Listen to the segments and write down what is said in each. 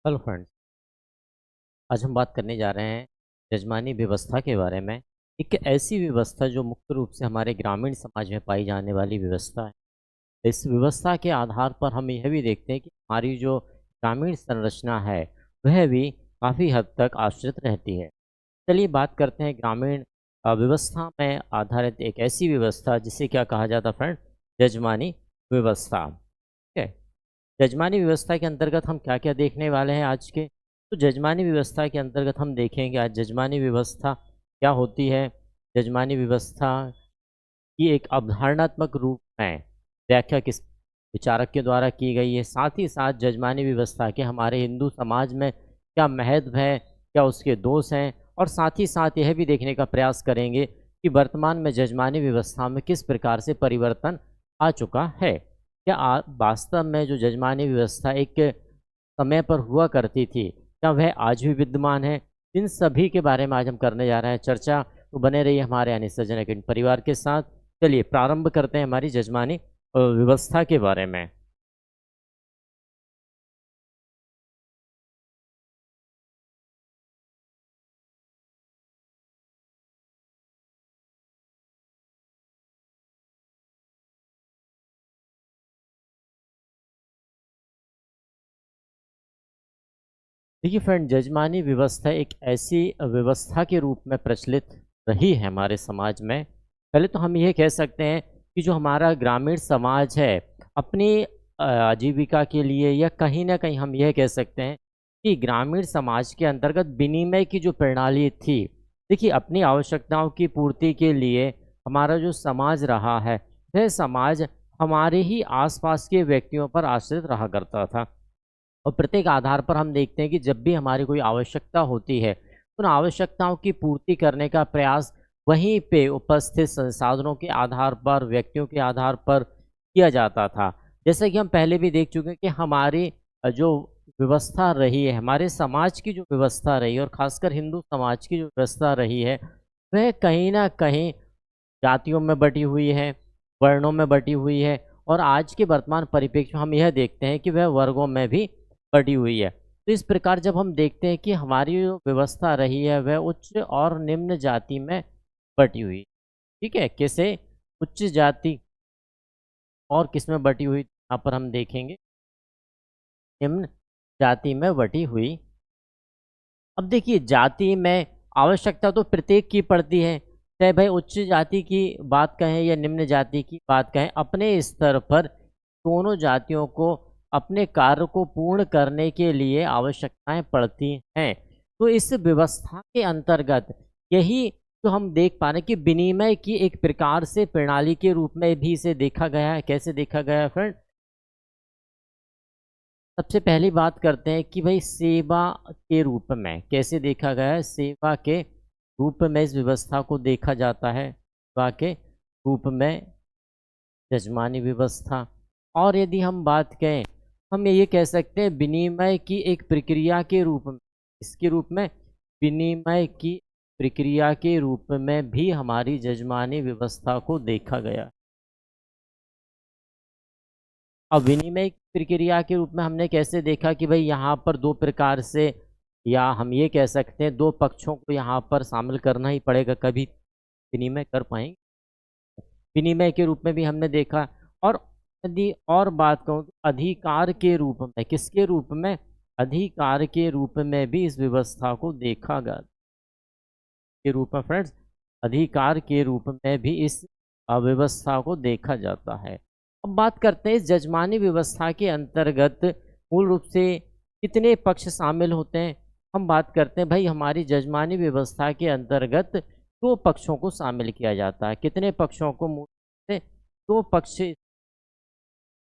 Hello friends. आज हम बात करने जा रहे हैं जजमानी व्यवस्था के बारे में। एक ऐसी व्यवस्था जो मुख्य रूप से हमारे ग्रामीण समाज में पाई जाने वाली व्यवस्था है। इस व्यवस्था के आधार पर हम यह भी देखते हैं कि हमारी जो ग्रामीण संरचना है वह भी काफ़ी हद तक आश्रित रहती है। चलिए बात करते हैं ग्रामीण व्यवस्था में आधारित एक ऐसी व्यवस्था जिसे क्या कहा जाता है फ्रेंड, जजमानी व्यवस्था। ठीक है। जजमानी व्यवस्था के अंतर्गत हम क्या-क्या देखने वाले हैं आज के? तो जजमानी व्यवस्था के अंतर्गत हम देखेंगे आज जजमानी व्यवस्था क्या होती है? जजमानी व्यवस्था की एक अवधारणात्मक रूप में व्याख्या किस विचारक के द्वारा की गई है? साथ ही साथ जजमानी व्यवस्था के हमारे हिंदू समाज में क्या महत्व है? क्या उसके दोष हैं? और साथ ही साथ यह भी देखने का प्रयास करेंगे कि वर्तमान में जजमानी व्यवस्था में किस प्रकार से परिवर्तन आ चुका है? क्या वास्तव में जो जजमानी व्यवस्था एक समय पर हुआ करती थी, क्या वह आज भी विद्यमान है? इन सभी के बारे में आज हम करने जा रहे हैं चर्चा, तो बने रहिए हमारे यानी सज्जन एकेडमी परिवार के साथ। चलिए प्रारंभ करते हैं हमारी जजमानी व्यवस्था के बारे में। देखिए फ्रेंड, जजमानी व्यवस्था एक ऐसी व्यवस्था के रूप में प्रचलित रही है हमारे समाज में। पहले तो हम ये कह सकते हैं कि जो हमारा ग्रामीण समाज है, अपनी आजीविका के लिए या कहीं न कहीं हम यह कह सकते हैं कि ग्रामीण समाज के अंतर्गत विनिमय की जो प्रणाली थी, देखिए अपनी आवश्यकताओं की पूर्ति के लिए हमारा जो समाज रहा है, वह समाज हमारे ही आस-पास के व्यक्तियों पर आश्रित रहा करता था। और प्रत्येक आधार पर हम देखते हैं कि जब भी हमारी कोई आवश्यकता होती है, तो उन आवश्यकताओं की पूर्ति करने का प्रयास वहीं पे उपस्थित संसाधनों के आधार पर, व्यक्तियों के आधार पर किया जाता था। जैसे कि हम पहले भी देख चुके हैं कि हमारी जो व्यवस्था रही है, हमारे समाज की जो व्यवस्था रही है और ख़ासकर हिंदू समाज की जो व्यवस्था रही है, वह कहीं न कहीं जातियों में बटी हुई है, वर्णों में बटी हुई है और आज के वर्तमान परिप्रेक्ष्य में हम यह देखते हैं कि वह वर्गों में भी बटी हुई है। तो इस प्रकार जब हम देखते हैं कि हमारी जो व्यवस्था रही है वह उच्च और निम्न जाति में बटी हुई। ठीक है? कैसे? उच्च जाति और किसमें बटी हुई? यहाँ पर हम देखेंगे निम्न जाति में बटी हुई। अब देखिए जाति में आवश्यकता तो प्रत्येक की पड़ती है, चाहे भाई उच्च जाति की बात कहें या निम्न जाति की बात कहें, अपने स्तर पर दोनों जातियों को अपने कार्य को पूर्ण करने के लिए आवश्यकताएं पड़ती हैं। तो इस व्यवस्था के अंतर्गत यही तो हम देख पा रहे हैं कि विनिमय की एक प्रकार से प्रणाली के रूप में भी इसे देखा गया है। कैसे देखा गया है फ्रेंड? सबसे पहली बात करते हैं कि भाई सेवा के रूप में कैसे देखा गया है। सेवा के रूप में इस व्यवस्था को देखा जाता है, सेवा के रूप में जजमानी व्यवस्था। और यदि हम बात करें, हम ये कह सकते हैं विनिमय की एक प्रक्रिया के रूप में, इसके रूप में विनिमय की प्रक्रिया के रूप में भी हमारी जजमानी व्यवस्था को देखा गया। अब विनिमय की प्रक्रिया के रूप में हमने कैसे देखा कि भाई यहाँ पर 2 प्रकार से, या हम ये कह सकते हैं 2 पक्षों को यहाँ पर शामिल करना ही पड़ेगा, कभी विनिमय कर पाएँगे। विनिमय के रूप में भी हमने देखा। और यदि और बात कहूँ तो अधिकार के रूप में, किसके रूप में? अधिकार के रूप में भी इस व्यवस्था को देखा गया के रूप में फ्रेंड्स, अधिकार के रूप में भी इस व्यवस्था को देखा जाता है। अब बात करते हैं इस जजमानी व्यवस्था के अंतर्गत मूल रूप से कितने पक्ष शामिल होते हैं। हम बात करते हैं भाई हमारी जजमानी व्यवस्था के अंतर्गत 2 पक्षों को शामिल किया जाता है। कितने पक्षों को? मूल रूप से 2 पक्ष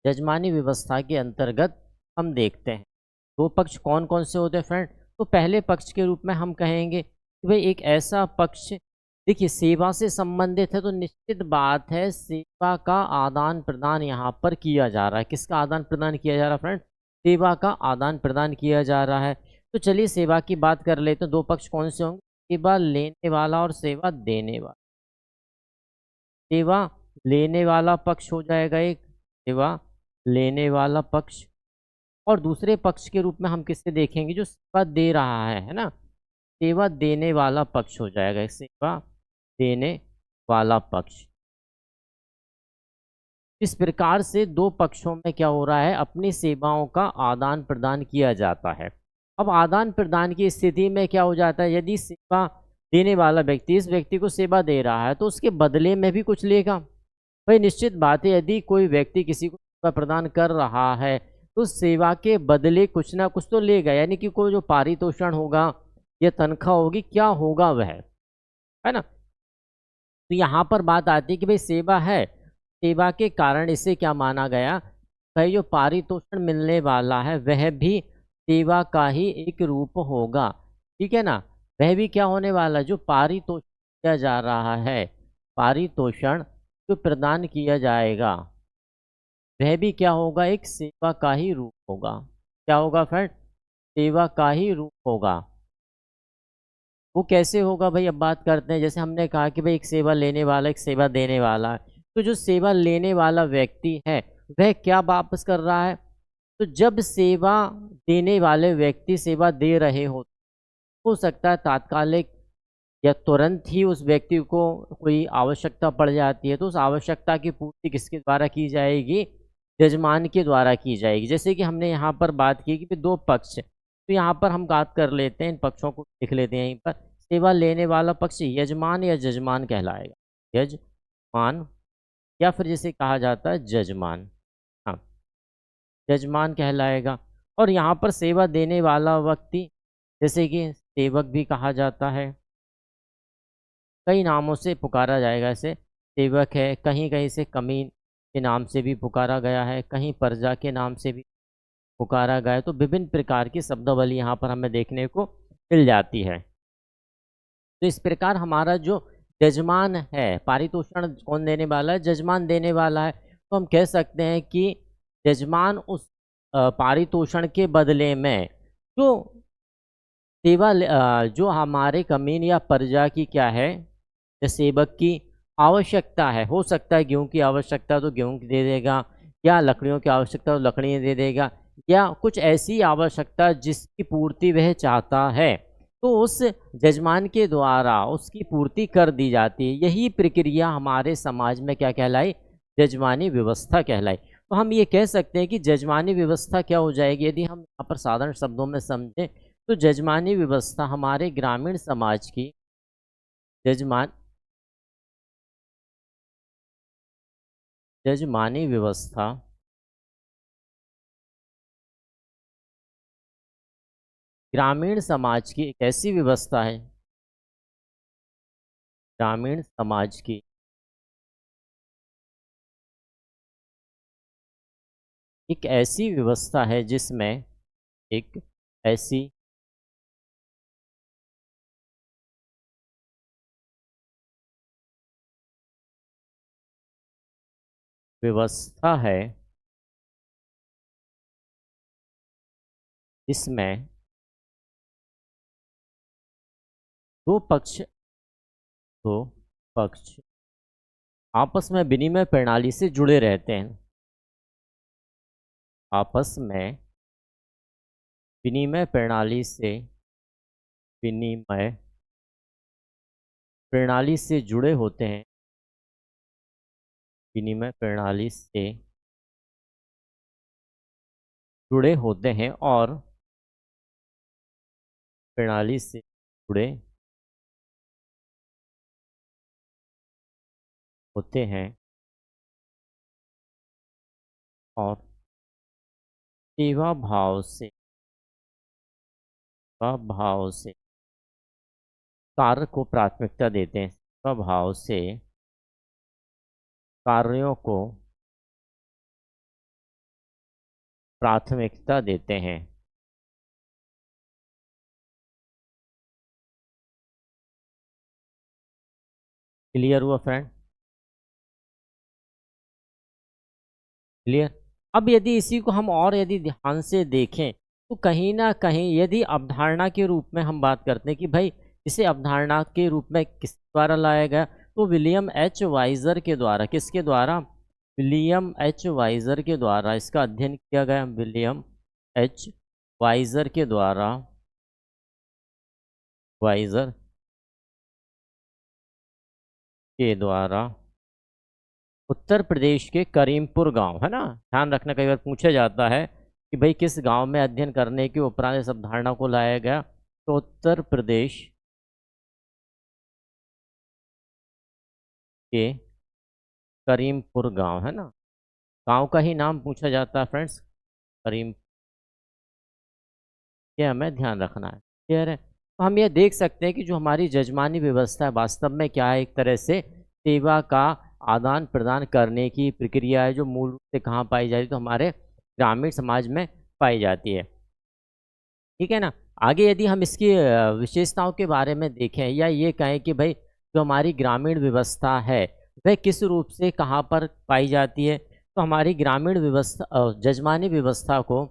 जजमानी व्यवस्था के अंतर्गत हम देखते हैं। 2 पक्ष कौन-कौन से होते हैं फ्रेंड? तो पहले पक्ष के रूप में हम कहेंगे कि भई एक ऐसा पक्ष, देखिए सेवा से संबंधित है तो निश्चित बात है सेवा का आदान-प्रदान यहाँ पर किया जा रहा है। किसका आदान-प्रदान किया जा रहा है फ्रेंड? सेवा का आदान-प्रदान किया जा रहा है। तो चलिए सेवा की बात कर लेते हैं। 2 पक्ष कौन से होंगे? सेवा लेने वाला और सेवा देने वाला। सेवा लेने वाला पक्ष हो जाएगा एक, सेवा लेने वाला पक्ष। और दूसरे पक्ष के रूप में हम किससे देखेंगे, जो सेवा दे रहा है ना, सेवा देने वाला पक्ष हो जाएगा, सेवा देने वाला पक्ष। इस प्रकार से दो पक्षों में क्या हो रहा है, अपनी सेवाओं का आदान प्रदान किया जाता है। अब आदान प्रदान की स्थिति में क्या हो जाता है, यदि सेवा देने वाला व्यक्ति इस व्यक्ति को सेवा दे रहा है तो उसके बदले में भी कुछ लेगा। भाई निश्चित बात है, यदि कोई व्यक्ति किसी को सेवा प्रदान कर रहा है तो सेवा के बदले कुछ ना कुछ तो लेगा, यानी कि कोई जो पारितोषण होगा या तनख्वाह होगी, क्या होगा वह, है ना। तो यहाँ पर बात आती है कि भाई सेवा है, सेवा के कारण इसे क्या माना गया, भाई जो पारितोषण मिलने वाला है वह भी सेवा का ही एक रूप होगा, ठीक है ना। वह भी क्या होने वाला, जो पारितोषण किया जा रहा है, पारितोषण जो प्रदान किया जाएगा वह भी क्या होगा, एक सेवा का ही रूप होगा। क्या होगा फ्रेंड, सेवा का ही रूप होगा। वो कैसे होगा भाई, अब बात करते हैं। जैसे हमने कहा कि भाई एक सेवा लेने वाला एक सेवा देने वाला है, तो जो सेवा लेने वाला व्यक्ति है वह क्या वापस कर रहा है, तो जब सेवा देने वाले व्यक्ति सेवा दे रहे हो सकता है तात्कालिक या तुरंत ही उस व्यक्ति को कोई आवश्यकता पड़ जाती है, तो उस आवश्यकता की पूर्ति किसके द्वारा की जाएगी, यजमान के द्वारा की जाएगी। जैसे कि हमने यहाँ पर बात की कि दो पक्ष, तो यहाँ पर हम बात कर लेते हैं, इन पक्षों को लिख लेते हैं यहीं पर। सेवा लेने वाला पक्ष यजमान या जजमान कहलाएगा, यजमान, या फिर जिसे कहा जाता है जजमान, हाँ जजमान कहलाएगा। और यहाँ पर सेवा देने वाला व्यक्ति जैसे कि सेवक भी कहा जाता है, कई नामों से पुकारा जाएगा, इसे सेवक है, कहीं कहीं से कमीन के नाम से भी पुकारा गया है, कहीं प्रजा के नाम से भी पुकारा गया है। तो विभिन्न प्रकार की शब्दावली यहाँ पर हमें देखने को मिल जाती है। तो इस प्रकार हमारा जो जजमान है, पारितोषण कौन देने वाला है, जजमान देने वाला है। तो हम कह सकते हैं कि जजमान उस पारितोषण के बदले में जो सेवा जो हमारे कमीन या प्रजा की क्या है, या सेवक की आवश्यकता है, हो सकता है गेहूं की आवश्यकता तो गेहूं की दे देगा, या लकड़ियों की आवश्यकता तो लकड़ियाँ दे देगा, या कुछ ऐसी आवश्यकता जिसकी पूर्ति वह चाहता है तो उस जजमान के द्वारा उसकी पूर्ति कर दी जाती है। यही प्रक्रिया हमारे समाज में क्या कहलाई, जजमानी व्यवस्था कहलाई। तो हम ये कह सकते हैं कि जजमानी व्यवस्था क्या हो जाएगी, यदि हम यहाँ पर साधारण शब्दों में समझें तो जजमानी व्यवस्था हमारे ग्रामीण समाज की जजमानी व्यवस्था ग्रामीण समाज की एक ऐसी व्यवस्था है, ग्रामीण समाज की एक ऐसी व्यवस्था है जिसमें एक ऐसी व्यवस्था है जिसमें दो पक्ष आपस में विनिमय प्रणाली से जुड़े रहते हैं, आपस में विनिमय प्रणाली से जुड़े होते हैं, विनिमय प्रणाली से जुड़े होते हैं और प्रणाली से जुड़े होते हैं और सेवा भाव से कार्य को प्राथमिकता देते हैं, सेवा भाव से कार्यों को प्राथमिकता देते हैं। क्लियर हुआ फ्रेंड, क्लियर। अब यदि इसी को हम और यदि ध्यान से देखें तो कहीं ना कहीं यदि अवधारणा के रूप में हम बात करते हैं कि भाई इसे अवधारणा के रूप में किस द्वारा लाया गया, तो विलियम एच वाइजर के द्वारा, किसके द्वारा, विलियम एच वाइजर के द्वारा इसका अध्ययन किया गया। विलियम एच वाइजर के द्वारा वाइजर के द्वारा उत्तर प्रदेश के करीमपुर गांव, है ना, ध्यान रखना कई बार पूछा जाता है कि भाई किस गांव में अध्ययन करने की उपरांत इस अवधारणा को लाया गया, तो उत्तर प्रदेश के करीमपुर गांव, है ना, गांव का ही नाम पूछा जाता है फ्रेंड्स, करीम, ये हमें ध्यान रखना है। क्लियर है? तो हम ये देख सकते हैं कि जो हमारी जजमानी व्यवस्था है वास्तव में क्या है, एक तरह से सेवा का आदान प्रदान करने की प्रक्रिया है, जो मूल रूप से कहाँ पाई जाती है, तो हमारे ग्रामीण समाज में पाई जाती है। ठीक है ना। आगे यदि हम इसकी विशेषताओं के बारे में देखें या ये कहें कि भाई जो हमारी ग्रामीण व्यवस्था है वह किस रूप से कहाँ पर पाई जाती है, तो हमारी ग्रामीण व्यवस्था जजमानी व्यवस्था को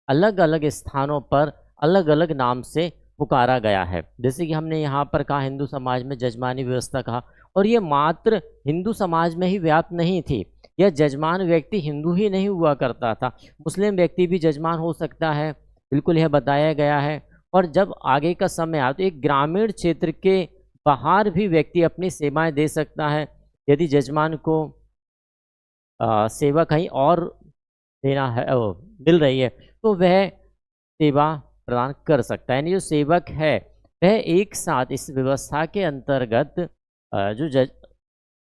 अलग अलग स्थानों पर अलग अलग नाम से पुकारा गया है। जैसे कि हमने यहाँ पर कहा हिंदू समाज में जजमानी व्यवस्था कहा, और ये मात्र हिंदू समाज में ही व्याप्त नहीं थी। यह जजमान व्यक्ति हिंदू ही नहीं हुआ करता था, मुस्लिम व्यक्ति भी जजमान हो सकता है, बिल्कुल यह बताया गया है। और जब आगे का समय आया तो एक ग्रामीण क्षेत्र के बाहर भी व्यक्ति अपनी सेवाएं दे सकता है। यदि जजमान को सेवा कहीं और देना है, मिल रही है, तो वह सेवा प्रदान कर सकता है। यानी जो सेवक है वह एक साथ इस व्यवस्था के अंतर्गत जो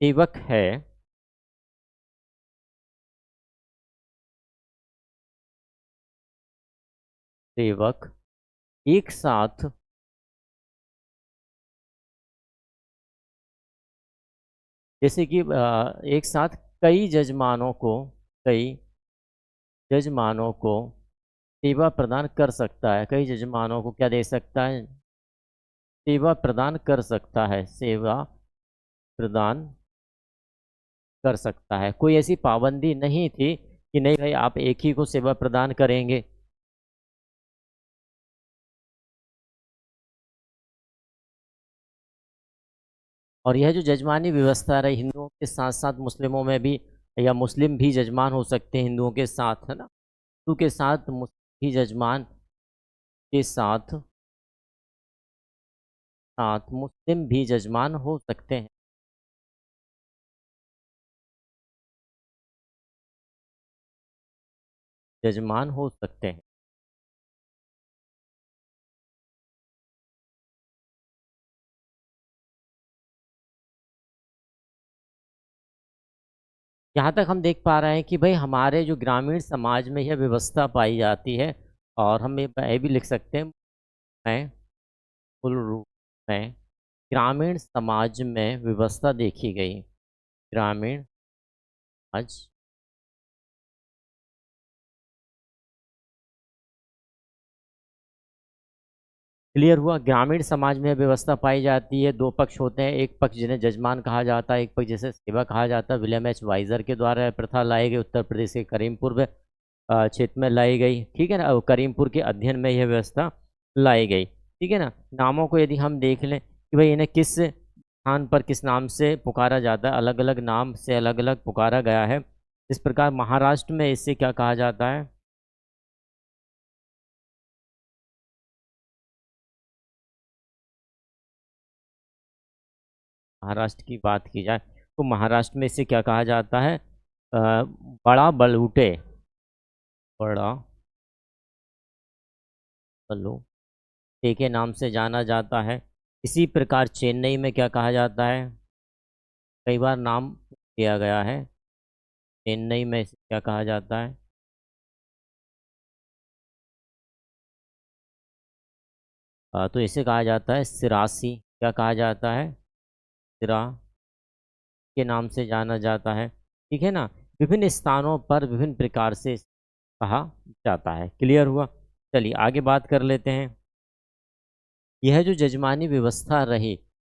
सेवक है सेवक एक साथ जैसे कि एक साथ कई जजमानों को सेवा प्रदान कर सकता है, कई जजमानों को क्या दे सकता है, सेवा प्रदान कर सकता है, सेवा प्रदान कर सकता है। कोई ऐसी पाबंदी नहीं थी कि नहीं भाई आप एक ही को सेवा प्रदान करेंगे। और यह जो जजमानी व्यवस्था रही हिंदुओं के साथ साथ मुस्लिमों में भी, या मुस्लिम भी जजमान हो सकते हैं हिंदुओं के साथ, है ना, हिंदू के साथ मुस्लिम भी जजमान के साथ मुस्लिम भी जजमान हो सकते हैं, जजमान हो सकते हैं। यहाँ तक हम देख पा रहे हैं कि भाई हमारे जो ग्रामीण समाज में यह व्यवस्था पाई जाती है, और हम ये भी लिख सकते हैं, मैं मूल रूप में ग्रामीण समाज में व्यवस्था देखी गई, ग्रामीण समाज, क्लियर हुआ। ग्रामीण समाज में व्यवस्था पाई जाती है, दो पक्ष होते हैं, एक पक्ष जिन्हें जजमान कहा जाता है, एक पक्ष जिसे सेवा कहा जाता है। विलियम एच वाइजर के द्वारा यह प्रथा लाई गई, उत्तर प्रदेश के करीमपुर में क्षेत्र में लाई गई। ठीक है ना, करीमपुर के अध्ययन में यह व्यवस्था लाई गई। ठीक है ना। नामों को यदि हम देख लें कि भाई इन्हें किस स्थान पर किस नाम से पुकारा जाता है, अलग अलग नाम से अलग अलग पुकारा गया है। इस प्रकार महाराष्ट्र में इसे क्या कहा जाता है, महाराष्ट्र की बात की जाए तो महाराष्ट्र में इसे क्या कहा जाता है, बड़ा बलूटे, बड़ा बलूटे के नाम से जाना जाता है। इसी प्रकार चेन्नई में क्या कहा जाता है, कई बार नाम दिया गया है, चेन्नई में इसे क्या कहा जाता है, तो इसे कहा जाता है सिरासी, क्या कहा जाता है, सिरा के नाम से जाना जाता है। ठीक है ना। विभिन्न स्थानों पर विभिन्न प्रकार से कहा जाता है। क्लियर हुआ। चलिए आगे बात कर लेते हैं। यह जो जजमानी व्यवस्था रही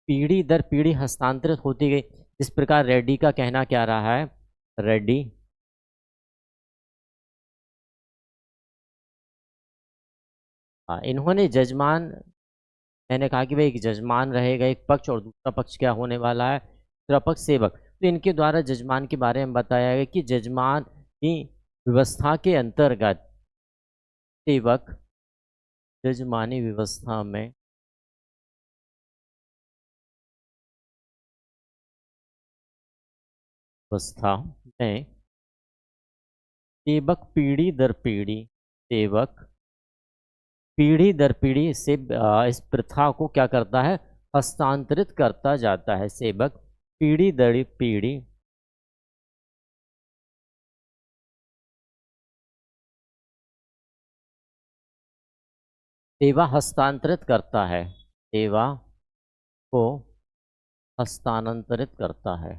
पीढ़ी दर पीढ़ी हस्तांतरित होती गई। इस प्रकार रेड्डी का कहना क्या रहा है, रेड्डी इन्होंने जजमान, मैंने कहा कि भाई एक जजमान रहेगा एक पक्ष, और दूसरा पक्ष क्या होने वाला है, दूसरा पक्ष सेवक। तो इनके द्वारा जजमान के बारे में बताया गया कि जजमान की व्यवस्था के अंतर्गत सेवक जजमानी व्यवस्था में सेवक पीढ़ी दर पीढ़ी से इस प्रथा को क्या करता है, हस्तांतरित करता जाता है। सेवक पीढ़ी दर पीढ़ी सेवा हस्तांतरित करता है, सेवा को हस्तांतरित करता है।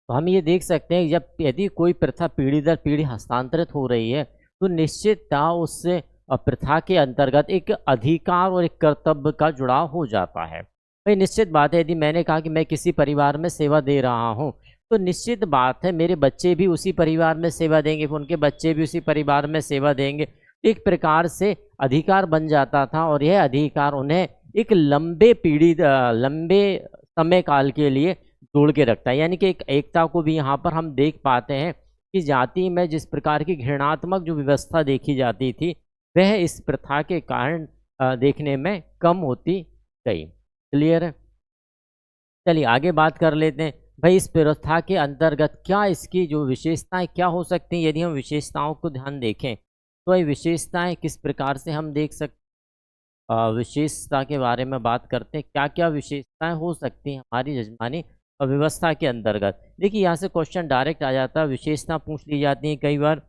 तो हम ये देख सकते हैं जब यदि कोई प्रथा पीढ़ी दर पीढ़ी हस्तांतरित हो रही है तो निश्चितता उससे प्रथा के अंतर्गत एक अधिकार और एक कर्तव्य का जुड़ाव हो जाता है। भाई निश्चित बात है, यदि मैंने कहा कि मैं किसी परिवार में सेवा दे रहा हूँ तो निश्चित बात है मेरे बच्चे भी उसी परिवार में सेवा देंगे, फिर उनके बच्चे भी उसी परिवार में सेवा देंगे। एक प्रकार से अधिकार बन जाता था और यह अधिकार उन्हें एक लंबे समय काल के लिए जोड़ के रखता है। यानी कि एक एकता को भी यहाँ पर हम देख पाते हैं कि जाति में जिस प्रकार की घृणात्मक जो व्यवस्था देखी जाती थी वह इस प्रथा के कारण देखने में कम होती गई। क्लियर है? चलिए आगे बात कर लेते हैं। भाई इस प्रथा के अंतर्गत क्या इसकी जो विशेषताएं क्या हो सकती हैं, यदि हम विशेषताओं को ध्यान देखें तो ये विशेषताएं किस प्रकार से हम देख सकते, विशेषता के बारे में बात करते हैं। क्या क्या विशेषताएं हो सकती हैं हमारी जजमानी व्यवस्था के अंतर्गत। देखिए यहाँ से क्वेश्चन डायरेक्ट आ जाता है, विशेषता पूछ ली जाती है कई बार।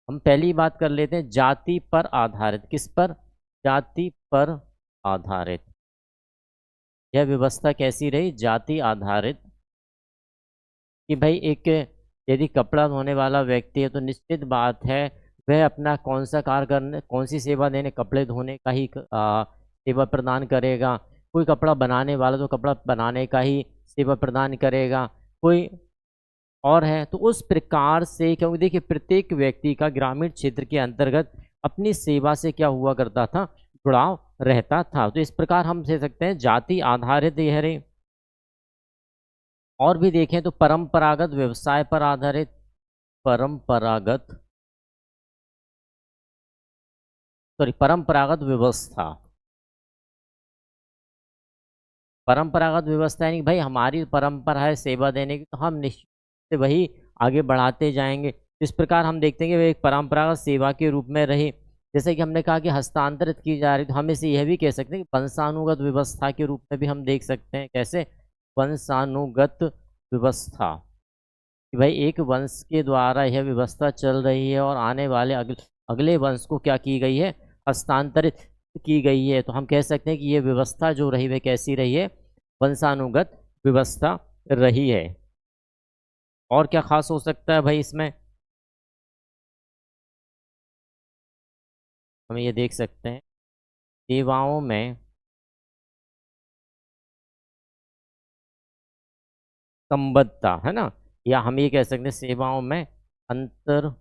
हम पहली बात कर लेते हैं जाति पर आधारित। किस पर? जाति पर आधारित। यह व्यवस्था कैसी रही? जाति आधारित। कि भाई एक यदि कपड़ा धोने वाला व्यक्ति है तो निश्चित बात है वह अपना कौन सा कार्य करने, कौन सी सेवा देने, कपड़े धोने का ही सेवा प्रदान करेगा। कोई कपड़ा बनाने वाला तो कपड़ा बनाने का ही सेवा प्रदान करेगा। कोई और है तो उस प्रकार से, क्योंकि देखिए प्रत्येक व्यक्ति का ग्रामीण क्षेत्र के अंतर्गत अपनी सेवा से क्या हुआ करता था, जुड़ाव रहता था। तो इस प्रकार हम कह सकते हैं जाति आधारित यह रही। और भी देखें तो परंपरागत व्यवसाय पर आधारित, परंपरागत व्यवस्था। परंपरागत व्यवस्था यानी भाई हमारी परंपरा है सेवा देने की तो हम निश्चित से वही आगे बढ़ाते जाएंगे। इस प्रकार हम देखते हैं कि वह एक परंपरागत सेवा के रूप में रही। जैसे कि हमने कहा कि हस्तांतरित की जा रही, तो हम इसे यह भी कह सकते हैं कि वंशानुगत व्यवस्था के रूप में भी हम देख सकते हैं। कैसे? वंशानुगत व्यवस्था, कि भाई एक वंश के द्वारा यह व्यवस्था चल रही है और आने वाले अगले वंश को क्या की गई है, हस्तांतरित की गई है। तो हम कह सकते हैं कि ये व्यवस्था जो रही वह कैसी रही है, वंशानुगत व्यवस्था रही है। और क्या खास हो सकता है भाई इसमें? हम ये देख सकते हैं सेवाओं में संबद्धता, है ना, या हम ये कह सकते हैं सेवाओं में अंतरबद्धता।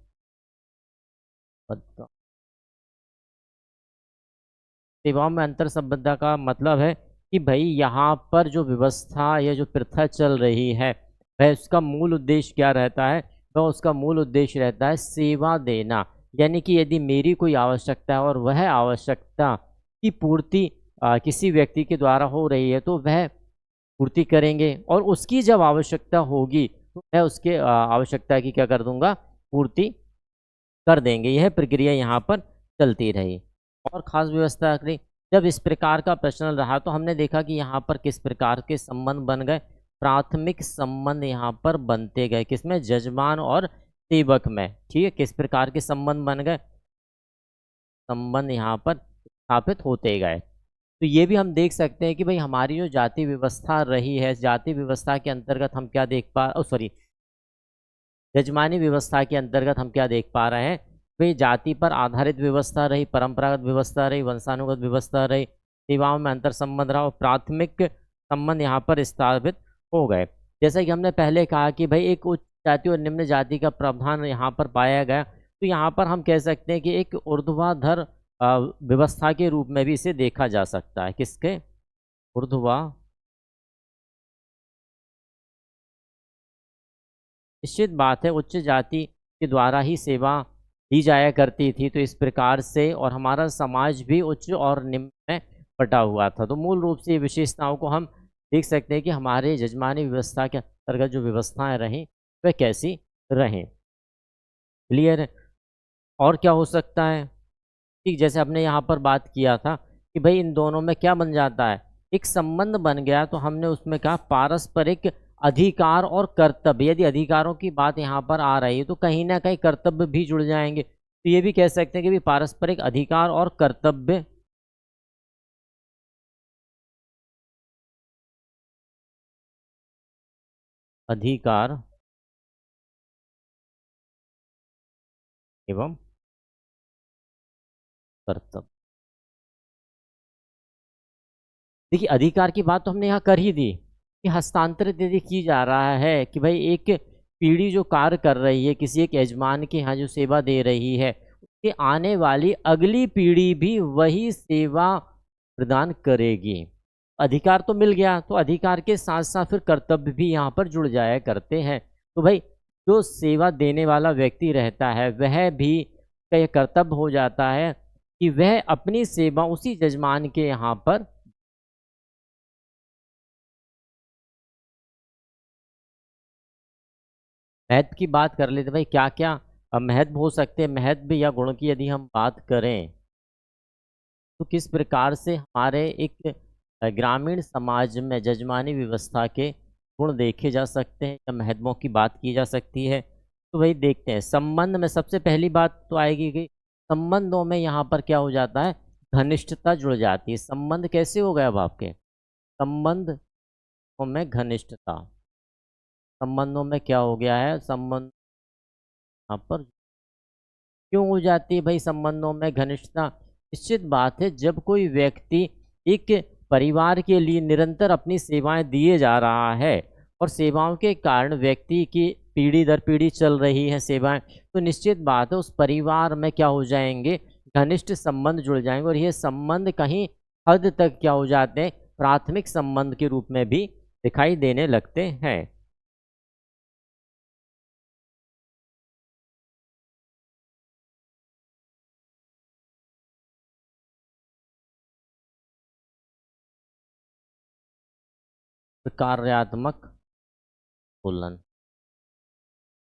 सेवाओं में अंतर संबद्धता का मतलब है कि भाई यहाँ पर जो व्यवस्था या जो प्रथा चल रही है वह उसका मूल उद्देश्य क्या रहता है, वह उसका मूल उद्देश्य रहता है सेवा देना। यानी कि यदि मेरी कोई आवश्यकता है और वह आवश्यकता की पूर्ति किसी व्यक्ति के द्वारा हो रही है तो वह पूर्ति करेंगे, और उसकी जब आवश्यकता होगी तो मैं उसके आवश्यकता की क्या कर दूंगा, पूर्ति कर देंगे। यह प्रक्रिया यहाँ पर चलती रही। और खास व्यवस्था रही जब इस प्रकार का प्रश्न रहा तो हमने देखा कि यहाँ पर किस प्रकार के संबंध बन गए, प्राथमिक संबंध यहाँ पर बनते गए। किसमें? जजमान और सेवक में। ठीक है, किस प्रकार के संबंध बन गए, संबंध यहाँ पर स्थापित होते गए। तो ये भी हम देख सकते हैं कि भाई हमारी जो जाति व्यवस्था रही है, जाति व्यवस्था के अंतर्गत हम क्या देख पा जजमानी व्यवस्था के अंतर्गत हम क्या देख पा रहे हैं, भाई जाति पर आधारित व्यवस्था रही, परंपरागत व्यवस्था रही, वंशानुगत व्यवस्था रही, सेवाओं में अंतर संबंध रहा और प्राथमिक संबंध यहाँ पर स्थापित हो गए। जैसा कि हमने पहले कहा कि भाई एक उच्च जाति और निम्न जाति का प्रावधान यहाँ पर पाया गया, तो यहाँ पर हम कह सकते हैं कि एक ऊर्ध्वाधर व्यवस्था के रूप में भी इसे देखा जा सकता है। किसके? ऊर्ध्वाधर निश्चित बात है उच्च जाति के द्वारा ही सेवा दी जाया करती थी, तो इस प्रकार से और हमारा समाज भी उच्च और निम्न में बँटा हुआ था। तो मूल रूप से ये विशेषताओं को हम देख सकते हैं कि हमारे जजमानी व्यवस्था के अंतर्गत जो व्यवस्थाएँ रहीं, वह कैसी रहें। क्लियर है? और क्या हो सकता है? ठीक जैसे आपने यहाँ पर बात किया था कि भई इन दोनों में क्या बन जाता है, एक संबंध बन गया तो हमने उसमें कहा पारस्परिक अधिकार और कर्तव्य। यदि अधिकारों की बात यहाँ पर आ रही है तो कहीं न कहीं कर्तव्य भी जुड़ जाएँगे। तो ये भी कह सकते हैं कि भई पारस्परिक अधिकार और कर्तव्य अधिकार एवं कर्तव्य। देखिए, अधिकार की बात तो हमने यहाँ कर ही दी कि हस्तांतरित यदि की जा रहा है कि भई एक पीढ़ी जो कार्य कर रही है, किसी एक यजमान के यहाँ जो सेवा दे रही है, उसके आने वाली अगली पीढ़ी भी वही सेवा प्रदान करेगी। अधिकार तो मिल गया, तो अधिकार के साथ-साथ फिर कर्तव्य भी यहाँ पर जुड़ जाया करते हैं। तो भई जो सेवा देने वाला व्यक्ति रहता है, वह भी का ये कर्तव्य हो जाता है कि वह अपनी सेवा उसी यजमान के यहाँ पर महत्व की बात कर लेते हैं भाई क्या-क्या महत्व हो सकते हैं, महत्व या गुण की यदि हम बात करें, तो किस प्रकार से हमारे एक ग्रामीण समाज में जजमानी व्यवस्था के गुण देखे जा सकते हैं या महत्वों की बात की जा सकती है। तो वही देखते हैं, संबंध में सबसे पहली बात तो आएगी कि संबंधों में यहाँ पर क्या हो जाता है, घनिष्ठता जुड़ जाती है। संबंध कैसे हो गए अब आपके? संबंधों में घनिष्ठता, संबंधों में क्या हो गया है, संबंध यहाँ पर क्यों हो जाती है भाई संबंधों में घनिष्ठता? निश्चित बात है जब कोई व्यक्ति एक परिवार के लिए निरंतर अपनी सेवाएँ दिए जा रहा है और सेवाओं के कारण व्यक्ति की पीढ़ी दर पीढ़ी चल रही है सेवाएँ, तो निश्चित बात है उस परिवार में क्या हो जाएँगे, घनिष्ठ संबंध जुड़ जाएँगे और ये संबंध कहीं हद तक क्या हो जाते हैं, प्राथमिक संबंध के रूप में भी दिखाई देने लगते हैं। कार्यात्मक तुलन।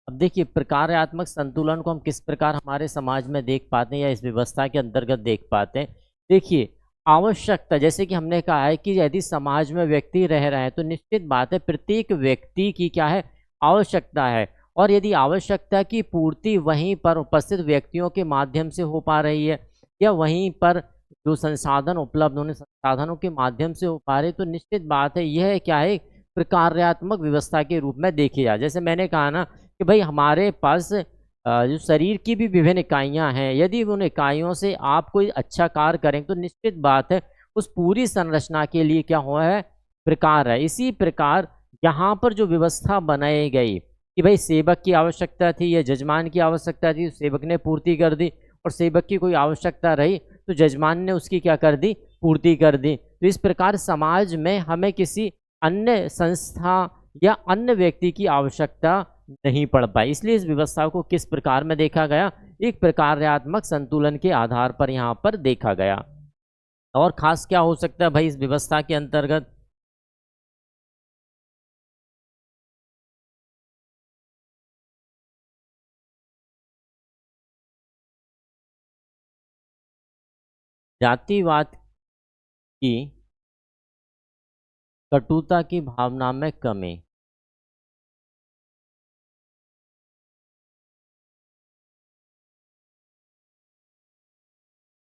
अब देखिए प्रकार्यात्मक संतुलन को हम किस प्रकार हमारे समाज में देख पाते हैं या इस व्यवस्था के अंतर्गत देख पाते हैं। देखिए आवश्यकता जैसे कि हमने कहा है कि यदि समाज में व्यक्ति रह रहे हैं तो निश्चित बात है प्रत्येक व्यक्ति की क्या है आवश्यकता है और यदि आवश्यकता की पूर्ति वहीं पर उपस्थित व्यक्तियों के माध्यम से हो पा रही है या वहीं पर जो संसाधन उपलब्ध होने संसाधनों के माध्यम से हो पा रहे तो निश्चित बात है यह क्या है प्रकार्यात्मक व्यवस्था के रूप में देखी जाए। जैसे मैंने कहा ना कि भाई हमारे पास जो शरीर की भी विभिन्न इकाइयाँ हैं, यदि उन इकाइयों से आप कोई अच्छा कार्य करें, तो निश्चित बात है, उस पूरी संरचना के लिए क्या हुआ है, प्रकार है। इसी प्रकार यहाँ पर जो व्यवस्था बनाई गई कि भाई सेवक की आवश्यकता थी या जजमान की आवश्यकता थी, तो सेवक ने पूर्ति कर दी और सेवक की कोई आवश्यकता रही, तो जजमान ने उसकी क्या कर दी, पूर्ति कर दी। तो इस प्रकार समाज में हमें किसी अन्य संस्था या अन्य व्यक्ति की आवश्यकता नहीं पड़ पाई। इसलिए इस व्यवस्था को किस प्रकार में देखा गया? एक प्रकार्यात्मक संतुलन के आधार पर यहाँ पर देखा गया। और ख़ास क्या हो सकता है भाई इस व्यवस्था के अंतर्गत? जातिवाद की कटुता की भावना में कमी।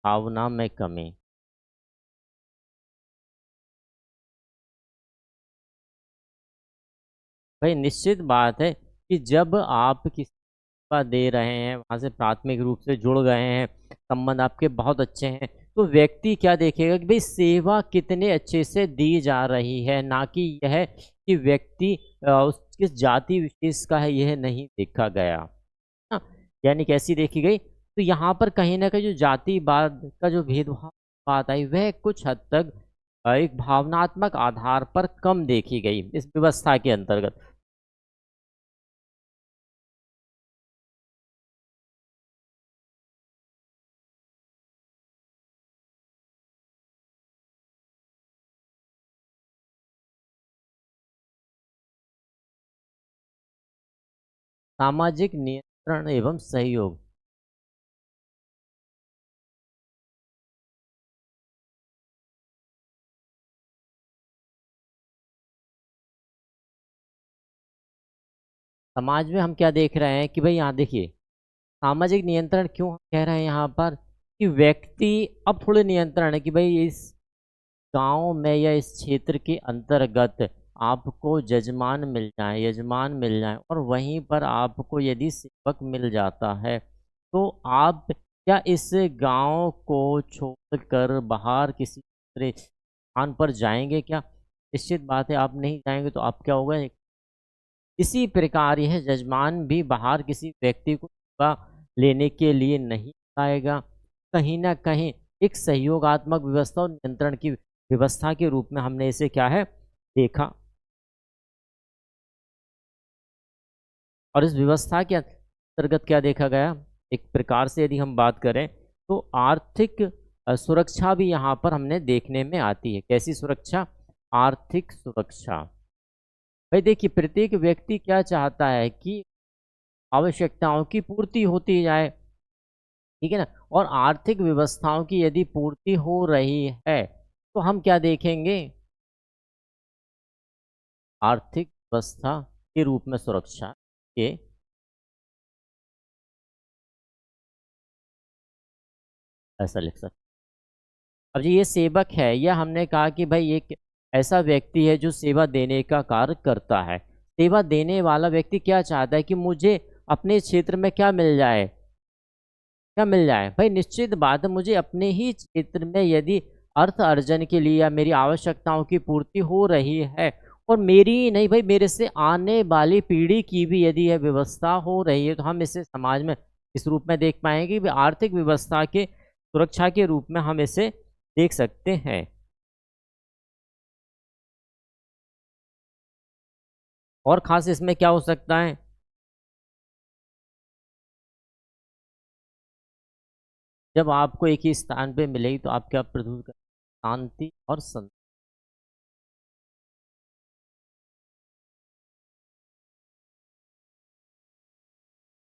भावना में कमी। भाई निश्चित बात है कि जब आप किसी सेवा दे रहे हैं, वहाँ से प्राथमिक रूप से जुड़ गए हैं, संबंध आपके बहुत अच्छे हैं, तो व्यक्ति क्या देखेगा कि भई सेवा कितने अच्छे से दी जा रही है, ना कि यह कि व्यक्ति उस किस जाति विशेष का है, यह नहीं देखा गया। हाँ, यानी कैसी देखी गई? तो यहाँ पर कहीं न कहीं जो जातिवाद का जो भेदभाव बात आई, वह कुछ हद तक एक भावनात्मक आधार पर कम देखी गई, इस व्यवस्था के अंतर्गत। सामाजिक नियंत्रण एवं सहयोग। समाज में हम क्या देख रहे हैं कि भाई यहाँ देखिए, सामाजिक नियंत्रण क्यों हम कह रहे हैं यहाँ पर कि व्यक्ति अब थोड़े नियंत्रण है कि भाई इस गांव में या इस क्षेत्र के अंतर्गत आपको जजमान मिल जाए, यजमान मिल जाए और वहीं पर आपको यदि सेवक मिल जाता है तो आप क्या इस गांव को छोड़कर बाहर किसी दूसरे स्थान पर जाएंगे क्या? निश्चित बात है, आप नहीं जाएंगे तो आप क्या होगा? इसी प्रकार यह जजमान भी बाहर किसी व्यक्ति को सेवा लेने के लिए नहीं आएगा। कहीं न कहीं एक सहयोगात्मक व्यवस्था और नियंत्रण की व्यवस्था के रूप में हमने इसे क्या है देखा। और इस व्यवस्था के अंतर्गत क्या देखा गया? एक प्रकार से यदि हम बात करें तो आर्थिक सुरक्षा भी यहाँ पर हमने देखने में आती है। कैसी सुरक्षा? आर्थिक सुरक्षा। भाई देखिए, प्रत्येक व्यक्ति क्या चाहता है कि आवश्यकताओं की पूर्ति होती जाए, ठीक है ना? और आर्थिक व्यवस्थाओं की यदि पूर्ति हो रही है तो हम क्या देखेंगे? आर्थिक व्यवस्था के रूप में सुरक्षा के ऐसा लिख सकते। अब जी ये सेवक है, यह हमने कहा कि भाई एक ऐसा व्यक्ति है जो सेवा देने का कार्य करता है। सेवा देने वाला व्यक्ति क्या चाहता है कि मुझे अपने क्षेत्र में क्या मिल जाए? क्या मिल जाए? भाई निश्चित बात है, मुझे अपने ही क्षेत्र में यदि अर्थ अर्जन के लिए या मेरी आवश्यकताओं की पूर्ति हो रही है और मेरी ही नहीं भाई मेरे से आने वाली पीढ़ी की भी यदि यह व्यवस्था हो रही है तो हम इसे समाज में इस रूप में देख पाएंगे कि आर्थिक व्यवस्था के सुरक्षा के रूप में हम इसे देख सकते हैं। और खास इसमें क्या हो सकता है? जब आपको एक ही स्थान पे मिलेगी तो आप क्या प्रदूत कर? शांति और संतोष।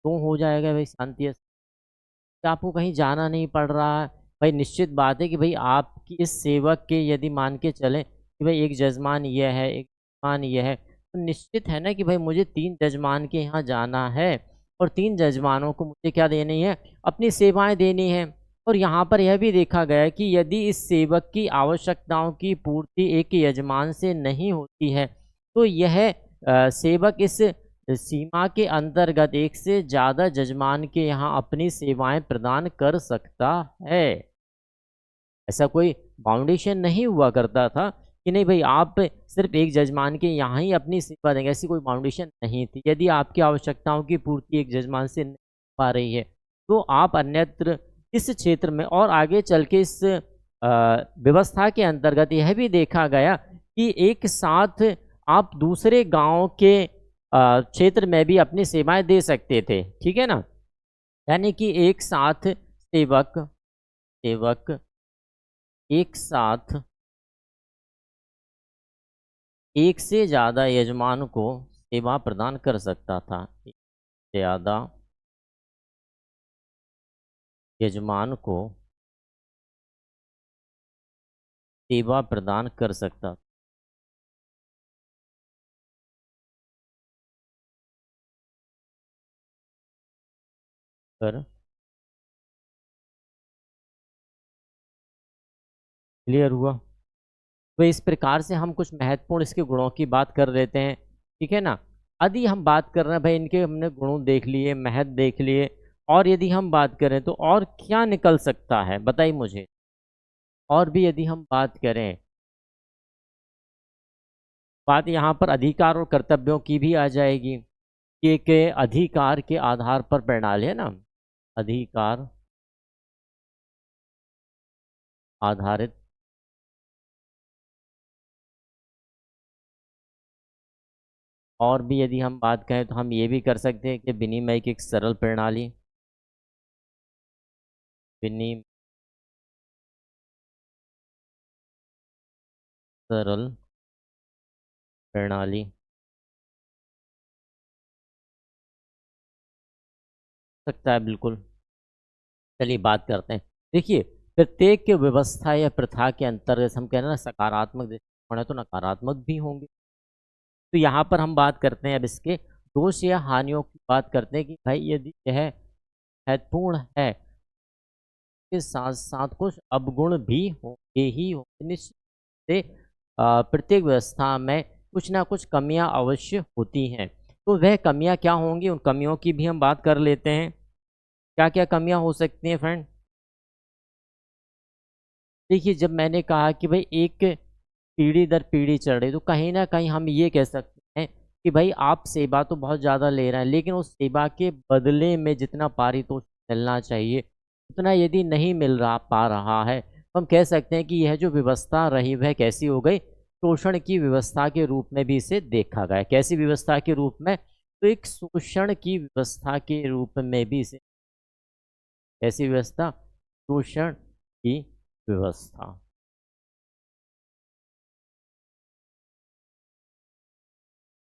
तो हो जाएगा भाई शांति, कि आपको कहीं जाना नहीं पड़ रहा है। भाई निश्चित बात है कि भाई आपकी इस सेवक के यदि मान के चलें कि भाई एक जजमान ये है, एक जजमान ये है, तो निश्चित है ना कि भाई मुझे 3 जजमान के यहाँ जाना है और 3 जजमानों को मुझे क्या देनी है? अपनी सेवाएँ देनी है। और यहाँ पर यह भी देखा गया है कि यदि इस सेवक की आवश्यकताओं की पूर्ति एक यजमान से नहीं होती है, तो यह सेवक इस सीमा के अंतर्गत एक से ज़्यादा जजमान के यहाँ अपनी सेवाएं प्रदान कर सकता है। ऐसा कोई बाउंडेशन नहीं हुआ करता था कि नहीं भाई आप सिर्फ एक जजमान के यहाँ ही अपनी सेवा देंगे, ऐसी कोई बाउंडेशन नहीं थी। यदि आपकी आवश्यकताओं की पूर्ति एक जजमान से नहीं हो पा रही है तो आप अन्यत्र इस क्षेत्र में और आगे चल के इस व्यवस्था के अंतर्गत यह भी देखा गया कि एक साथ आप दूसरे गांव के क्षेत्र में भी अपनी सेवाएं दे सकते थे, ठीक है ना? यानी कि एक साथ सेवक सेवक एक साथ एक से ज़्यादा यजमान को सेवा प्रदान कर सकता था। एक से ज़्यादा यजमान को सेवा प्रदान कर सकता कर क्लियर हुआ? तो इस प्रकार से हम कुछ महत्वपूर्ण इसके गुणों की बात कर लेते हैं, ठीक है ना? यदि हम बात कर रहे हैं भाई इनके हमने गुण देख लिए, महत्व देख लिए, और यदि हम बात करें तो और क्या निकल सकता है बताइए मुझे? और भी यदि हम बात करें, बात यहाँ पर अधिकार और कर्तव्यों की भी आ जाएगी कि एक अधिकार के आधार पर प्रणाली है ना, अधिकार आधारित। और भी यदि हम बात करें तो हम ये भी कर सकते हैं कि विनिमय की एक सरल प्रणाली, विनिमय सरल प्रणाली। सकता है बिल्कुल। चलिए बात करते हैं। देखिए, प्रत्येक व्यवस्था या प्रथा के अंतर्गत हम कह रहे हैं ना सकारात्मक दृष्टिकोण है तो नकारात्मक भी होंगे। तो यहाँ पर हम बात करते हैं अब इसके दोष या हानियों की बात करते हैं कि भाई यदि यह महत्वपूर्ण है, के साथ-साथ कुछ अवगुण भी होंगे ही होंगे। निश्चित से प्रत्येक व्यवस्था में कुछ ना कुछ कमियाँ अवश्य होती हैं। तो वह कमियाँ क्या होंगी, उन कमियों की भी हम बात कर लेते हैं। क्या-क्या कमियाँ हो सकती हैं फ्रेंड? देखिए, जब मैंने कहा कि भई एक पीढ़ी दर पीढ़ी चल रही है, तो कहीं न कहीं हम ये कह सकते हैं कि भई आप सेवा तो बहुत ज़्यादा ले रहे हैं, लेकिन उस सेवा के बदले में जितना पारितोषिक मिलना चाहिए, उतना यदि नहीं मिल रहा पा रहा है, तो हम कह सकते हैं कि यह जो व्यवस्था रही वह कैसी हो गई? शोषण की व्यवस्था के रूप में भी इसे देखा गया है। कैसी व्यवस्था के रूप में? तो एक शोषण की व्यवस्था के रूप में भी इसे कैसी व्यवस्था? शोषण की व्यवस्था।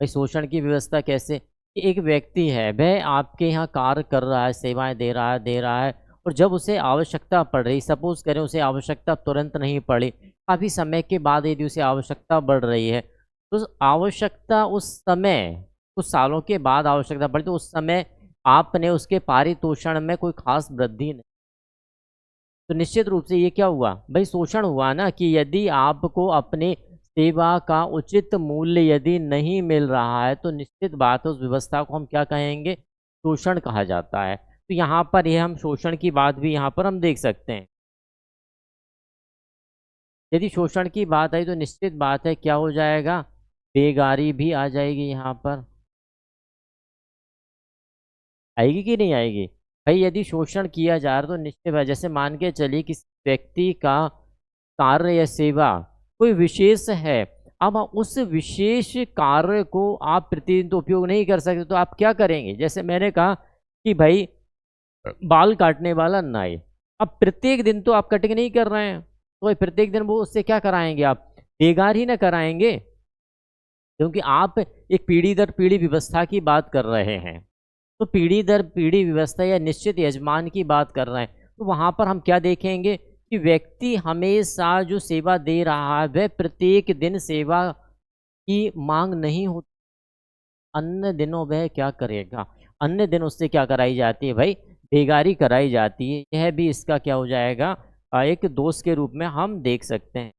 भाई शोषण की व्यवस्था कैसे? कि एक व्यक्ति है, वह आपके यहाँ कार्य कर रहा है, सेवाएँ दे रहा है और जब उसे आवश्यकता पड़ रही, सपोज़ करें उसे आवश्यकता तुरंत नहीं पड़ी, काफ़ी समय के बाद यदि उसे आवश्यकता बढ़ रही है, तो उस आवश्यकता उस समय, कुछ सालों के बाद आवश्यकता पड़ी, तो उस समय आपने उसके पारितोषण में कोई ख़ास वृद्धि नहीं, तो निश्चित रूप से ये क्या हुआ? भई शोषण हुआ ना कि यदि आपको अपने सेवा का उचित मूल्य यदि नहीं मिल रहा है, तो निश्चित बात है उस व्यवस्था को हम क्या कहेंगे? शोषण कहा जाता है। तो यहाँ पर ये हम शोषण की बात भी यहाँ पर हम देख सकते हैं। यदि शोषण की बात आई तो निश्चित बात है क्या हो जाएगा? बेगारी भी आ जाएगी यहाँ पर। आएगी कि नहीं आएगी? भई यदि शोषण किया जा रहा है तो निश्चित है जैसे मान के चलिए किसी व्यक्ति का कार्य या सेवा कोई विशेष है, अब उस विशेष कार्य को आप प्रतिदिन तो उपयोग नहीं कर सकते, तो आप क्या करेंगे? जैसे मैंने कहा कि भई बाल काटने वाला नाई, अब प्रत्येक दिन तो आप कटिंग नहीं कर रहे हैं, तो भाई प्रत्येक दिन वो उससे क्या कराएँगे आप? बेगार ही ना कराएँगे, क्योंकि आप एक पीढ़ी दर पीढ़ी व्यवस्था की बात कर रहे हैं। तो पीढ़ी दर पीढ़ी व्यवस्था या निश्चित यजमान की बात कर रहे हैं, तो वहाँ पर हम क्या देखेंगे कि व्यक्ति हमेशा जो सेवा दे रहा है, वह प्रत्येक दिन सेवा की माँग नहीं होती। अन्य दिनों वह क्या करेगा? अन्य दिन उससे क्या कराई जाती है भई? बेगारी कराई जाती है। यह भी इसका क्या हो जाएगा एक दोष के रूप में हम देख सकते हैं।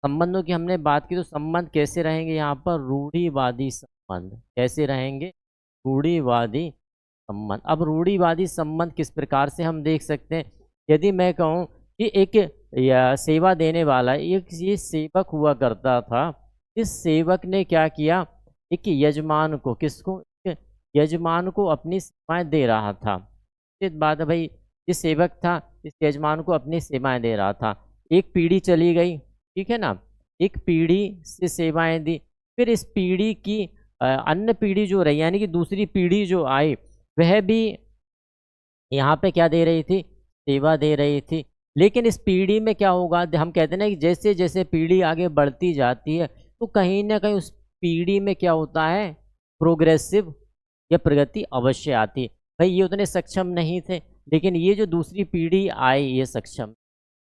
संबंधों की हमने बात की तो संबंध कैसे रहेंगे यहाँ पर? रूढ़िवादी संबंध। कैसे रहेंगे? रूढ़िवादी संबंध। अब रूढ़िवादी संबंध किस प्रकार से हम देख सकते हैं? यदि मैं कहूँ कि एक या सेवा देने वाला एक ये सेवक हुआ करता था। इस सेवक ने क्या किया? एक यजमान को किसको? एक यजमान को अपनी सेवाएँ दे रहा था। निश्चित बात है भई, ये सेवक था, इस यजमान को अपनी सेवाएँ दे रहा था। एक पीढ़ी चली गई, ठीक है ना? एक पीढ़ी से सेवाएँ दी, फिर इस पीढ़ी की अन्य पीढ़ी जो रही यानी कि दूसरी पीढ़ी जो आई, वह भी यहाँ पे क्या दे रही थी? सेवा दे रही थी। लेकिन इस पीढ़ी में क्या होगा? हम कहते हैं ना कि जैसे-जैसे पीढ़ी आगे बढ़ती जाती है, तो कहीं न कहीं उस पीढ़ी में क्या होता है? प्रोग्रेसिव या प्रगति अवश्य आती है। भई ये उतने सक्षम नहीं थे, लेकिन ये जो दूसरी पीढ़ी आई ये सक्षम,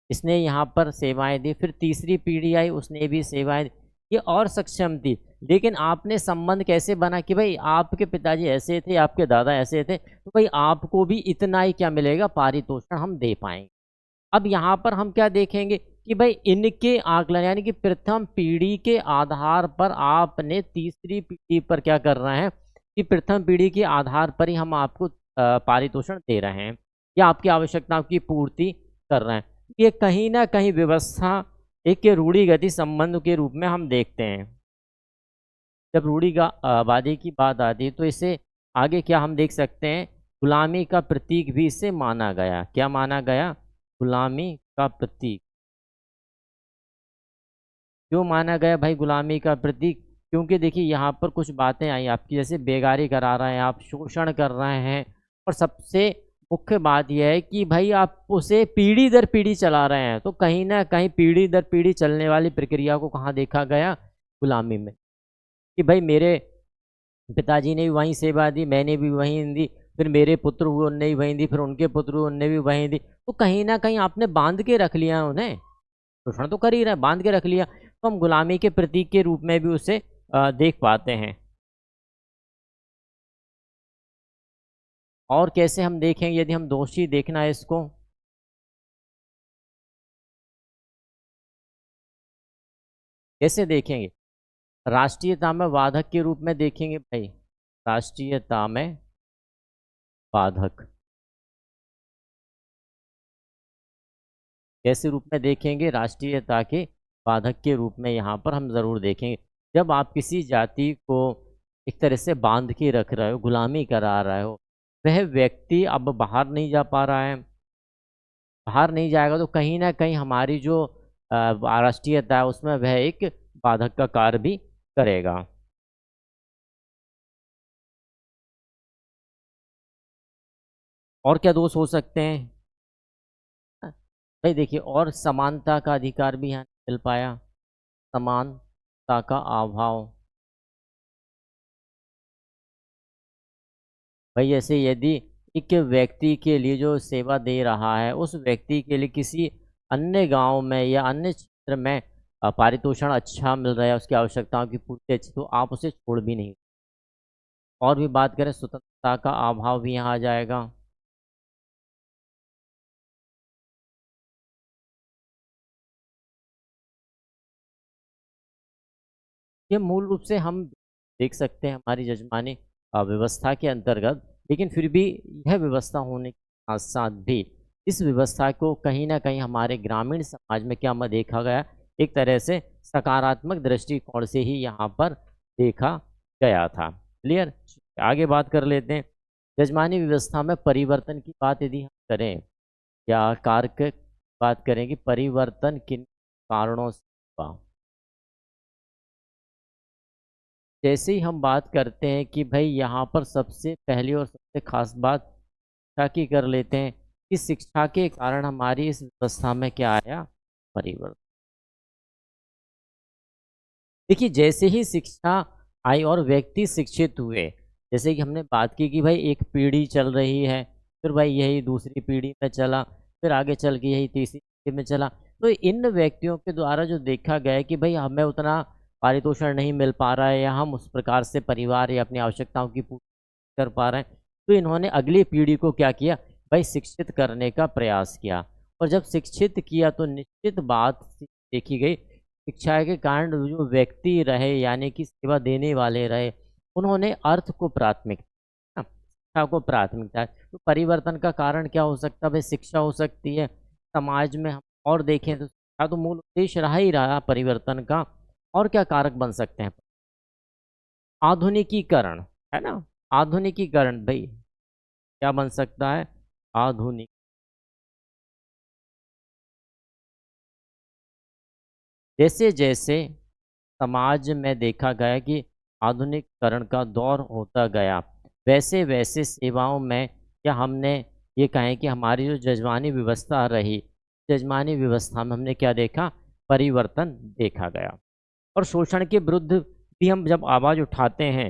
इसने यहाँ पर सेवाएँ दी, फिर तीसरी पीढ़ी आई उसने भी सेवाएँ दी, ये और सक्षम थी। लेकिन आपने संबंध कैसे बना कि भई आपके पिताजी ऐसे थे, आपके दादा ऐसे थे, तो भई आपको भी इतना ही क्या मिलेगा पारितोषिक हम दे पाएँगे। अब यहाँ पर हम क्या देखेंगे कि भई इनके आकलन यानी कि प्रथम पीढ़ी के आधार पर आपने तीसरी पीढ़ी पर क्या कर रहे हैं कि प्रथम पीढ़ी के आधार पर ही हम आपको पारितोषिक दे रहे हैं या आपकी आवश्यकताओं की पूर्ति कर रहे हैं। ये कहीं न कहीं व्यवस्था एक रूढ़िगत संबंध के रूप में हम देखते हैं। जब वादी की बात आती है तो इसे आगे क्या हम देख सकते हैं? गुलामी का प्रतीक भी इसे माना गया। क्या माना गया? गुलामी का प्रतीक। क्यों माना गया भाई गुलामी का प्रतीक? क्योंकि देखिए यहाँ पर कुछ बातें आई आपकी जैसे बेगारी करा रहे हैं आप, शोषण कर रहे हैं और सबसे मुख्य बात यह है कि भाई आप उसे पीढ़ी दर पीढ़ी चला रहे हैं। तो कहीं न कहीं पीढ़ी दर पीढ़ी चलने वाली प्रक्रिया को कहाँ देखा गया? गुलामी में। कि भाई मेरे पिताजी ने भी वहीं सेवा दी, मैंने भी वहीं दी, फिर मेरे पुत्र हुए उनने भी वहीं दी, फिर उनके पुत्र हुए उनने भी वहीं दी। तो कहीं न कहीं आपने बाँध के रख लिया उन्हें, शोषण तो कर ही रहा है, बाँध के रख लिया। तो हम गुलामी के प्रतीक के रूप में भी उसे देख पाते हैं। और कैसे हम देखेंगे यदि हम दोषी देखना है इसको? कैसे देखेंगे? राष्ट्रीयता में बाधक के रूप में देखेंगे भाई, राष्ट्रीयता में बाधक। कैसे रूप में देखेंगे? राष्ट्रीयता के बाधक के रूप में यहाँ पर हम ज़रूर देखेंगे। जब आप किसी जाति को एक तरह से बाँध के रख रहे हो, गुलामी करा रहे हो, वह व्यक्ति अब बाहर नहीं जा पा रहा है, बाहर नहीं जाएगा तो कहीं न कहीं हमारी जो राष्ट्रीयता है उसमें वह एक बाधक का कार्य भी करेगा। और क्या दोष हो सकते हैं? हाँ, भाई देखिए और समानता का अधिकार भी यहाँ नहीं मिल पाया, समानता का अभाव। भाई ऐसे यदि एक व्यक्ति के लिए जो सेवा दे रहा है, उस व्यक्ति के लिए किसी अन्य गाँव में या अन्य क्षेत्र में पारितोषण अच्छा मिल रहा है, उसकी आवश्यकताओं की पूर्ति अच्छी, तो आप उसे छोड़ भी नहीं। और भी बात करें स्वतंत्रता का अभाव भी यहाँ आ जाएगा। ये मूल रूप से हम देख सकते हैं हमारी जजमानी व्यवस्था के अंतर्गत, लेकिन फिर भी यह व्यवस्था होने के साथ-साथ भी इस व्यवस्था को कहीं न कहीं हमारे ग्रामीण समाज में क्या म देखा गया, एक तरह से सकारात्मक दृष्टिकोण से ही यहाँ पर देखा गया था। क्लियर? आगे बात कर लेते हैं। जजमानी व्यवस्था में परिवर्तन की बात यदि हम करें या कार्य की बात करें कि परिवर्तन किन कारणों से हुआ? जैसे ही हम बात करते हैं कि भाई यहाँ पर सबसे पहली और सबसे ख़ास बात शिक्षा की कर लेते हैं कि शिक्षा के कारण हमारी इस व्यवस्था में क्या आया? परिवर्तन। देखिए जैसे ही शिक्षा आई और व्यक्ति शिक्षित हुए, जैसे कि हमने बात की कि भाई एक पीढ़ी चल रही है, फिर भाई यही दूसरी पीढ़ी में चला, फिर आगे चल के यही तीसरी पीढ़ी में चला। तो इन व्यक्तियों के द्वारा जो देखा गया है कि भाई हमें उतना पारितोषण नहीं मिल पा रहा है या हम उस प्रकार से परिवार या अपनी आवश्यकताओं की पूर्ति कर पा रहे हैं, तो इन्होंने अगली पीढ़ी को क्या किया? भाई शिक्षित करने का प्रयास किया और जब शिक्षित किया तो निश्चित बात देखी गई शिक्षा के कारण जो व्यक्ति रहे यानी कि सेवा देने वाले रहे, उन्होंने अर्थ को प्राथमिकता शिक्षा को प्राथमिकता तो परिवर्तन का कारण क्या हो सकता है? भाई शिक्षा हो सकती है। समाज में हम और देखें तो शिक्षा तो मूल उद्देश्य रहा ही रहा परिवर्तन का। और क्या कारक बन सकते हैं? आधुनिकीकरण, है ना? आधुनिकीकरण भई क्या बन सकता है? आधुनिक जैसे-जैसे समाज में देखा गया कि आधुनिकीकरण का दौर होता गया, वैसे-वैसे सेवाओं में या हमने ये कहें कि हमारी जो जजमानी व्यवस्था रही, जजमानी व्यवस्था में हमने क्या देखा? परिवर्तन देखा गया। और शोषण के विरुद्ध भी हम जब आवाज़ उठाते हैं,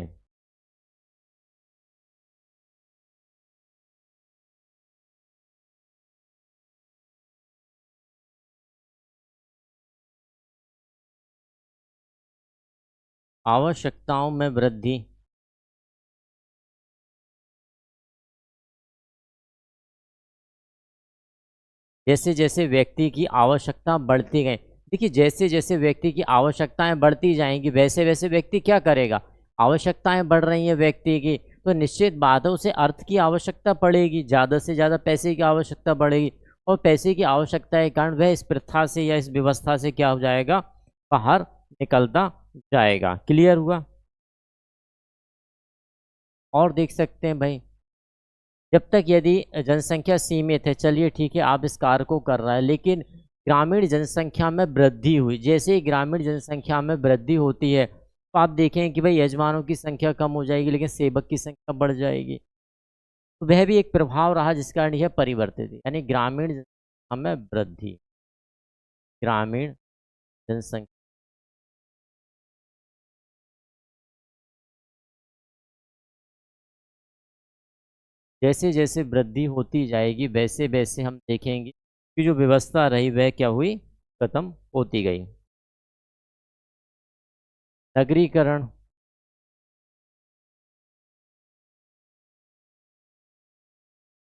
आवश्यकताओं में वृद्धि जैसे-जैसे व्यक्ति की आवश्यकता बढ़ती गई देखिए जैसे-जैसे व्यक्ति की आवश्यकताएँ बढ़ती जाएँगी, वैसे-वैसे व्यक्ति क्या करेगा? आवश्यकताएँ बढ़ रही हैं व्यक्ति की, तो निश्चित बात है उसे अर्थ की आवश्यकता पड़ेगी, ज़्यादा से ज़्यादा पैसे की आवश्यकता बढ़ेगी और पैसे की आवश्यकता के कारण वह इस प्रथा से या इस व्यवस्था से क्या हो जाएगा? बाहर निकलता जाएगा। क्लियर हुआ? और देख सकते हैं भई जब तक यदि जनसंख्या सीमित है, चलिए ठीक है आप इस कार्य को कर रहा है, लेकिन ग्रामीण जनसंख्या में वृद्धि हुई। जैसे ही ग्रामीण जनसंख्या में वृद्धि होती है, तो आप देखें कि भई यजमानों की संख्या कम हो जाएगी, लेकिन सेवक की संख्या बढ़ जाएगी। तो वह भी एक प्रभाव रहा जिस कारण यह परिवर्तित हुई। यानी ग्रामीण जनसंख्या में वृद्धि, ग्रामीण जनसंख्या जैसे जैसे वृद्धि होती जाएगी वैसे वैसे हम देखेंगे कि जो व्यवस्था रही वह क्या हुई, खत्म होती गई। नगरीकरण,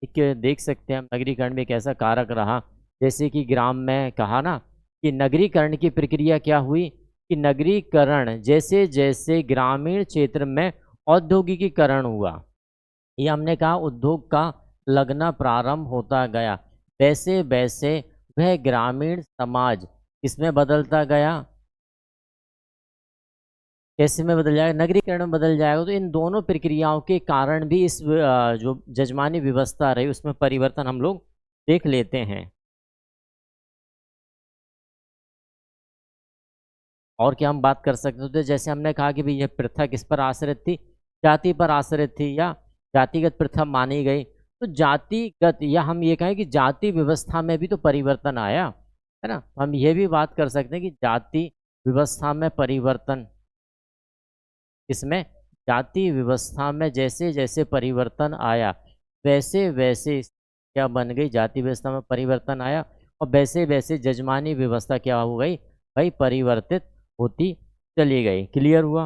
एक देख सकते हैं हम, नगरीकरण में एक ऐसा कारक रहा, जैसे कि ग्राम में कहा ना कि नगरीकरण की प्रक्रिया क्या हुई, कि नगरीकरण जैसे जैसे ग्रामीण क्षेत्र में औद्योगिकीकरण हुआ, ये हमने कहा उद्योग का लगना प्रारंभ होता गया, वैसे वैसे वह ग्रामीण समाज किसमें बदलता गया, कैसे में बदल जाएगा, नगरीकरण में बदल जाएगा। तो इन दोनों प्रक्रियाओं के कारण भी इस जो जजमानी व्यवस्था रही उसमें परिवर्तन हम लोग देख लेते हैं। और क्या हम बात कर सकते थे, जैसे हमने कहा कि भाई यह प्रथा किस पर आश्रित थी, जाति पर आश्रित थी या जातिगत प्रथा मानी गई। तो जातिगत या हम ये कहें कि जाति व्यवस्था में भी तो परिवर्तन आया है ना, हम ये भी बात कर सकते हैं कि जाति व्यवस्था में परिवर्तन, इसमें जाति व्यवस्था में जैसे जैसे परिवर्तन आया वैसे वैसे क्या बन गई, जाति व्यवस्था में परिवर्तन आया और वैसे वैसे जजमानी व्यवस्था क्या हो गई भाई, परिवर्तित होती चली गई। क्लियर हुआ,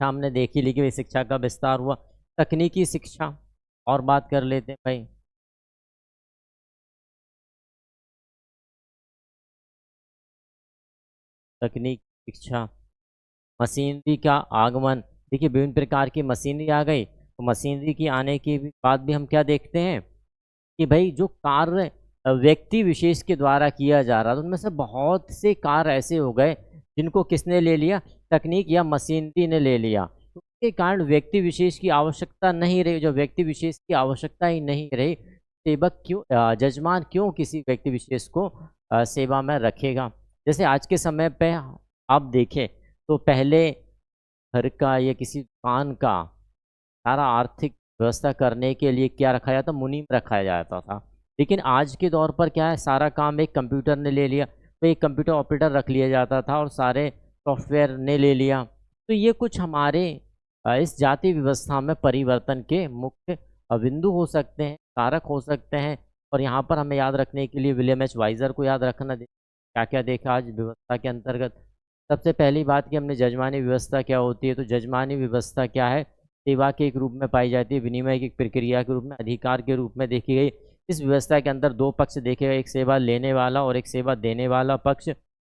हमने देखी ली कि शिक्षा का विस्तार हुआ। तकनीकी शिक्षा और बात कर लेते हैं भाई। तकनीक शिक्षा, मशीनरी का आगमन, देखिए विभिन्न प्रकार की मशीनरी आ गई, तो मशीनरी की आने के बाद भी हम क्या देखते हैं कि भाई जो कार्य व्यक्ति विशेष के द्वारा किया जा रहा था उनमें से बहुत से कार्य ऐसे हो गए जिनको किसने ले लिया, तकनीक या मशीनरी ने ले लिया। तो उसके कारण व्यक्ति विशेष की आवश्यकता नहीं रही, जो व्यक्ति विशेष की आवश्यकता ही नहीं रही, सेवक क्यों जजमान क्यों किसी व्यक्ति विशेष को सेवा में रखेगा। जैसे आज के समय पे आप देखें तो पहले घर का या किसी दुकान का सारा आर्थिक व्यवस्था करने के लिए क्या रखा जाता, मुनीम रखा जाता था। लेकिन आज के दौर पर क्या है, सारा काम एक कंप्यूटर ने ले लिया, तो एक कंप्यूटर ऑपरेटर रख लिया जाता था और सारे सॉफ्टवेयर ने ले लिया। तो ये कुछ हमारे इस जाति व्यवस्था में परिवर्तन के मुख्य बिंदु हो सकते हैं, कारक हो सकते हैं। और यहाँ पर हमें याद रखने के लिए विलियम एच वाइजर को याद रखना, क्या क्या देखा आज व्यवस्था के अंतर्गत। सबसे पहली बात कि हमने जजमानी व्यवस्था क्या होती है, तो जजमानी व्यवस्था क्या है, सेवा के एक रूप में पाई जाती है, विनिमय की प्रक्रिया के रूप में, अधिकार के रूप में देखी गई। इस व्यवस्था के अंदर दो पक्ष देखे गए, एक सेवा लेने वाला और एक सेवा देने वाला पक्ष।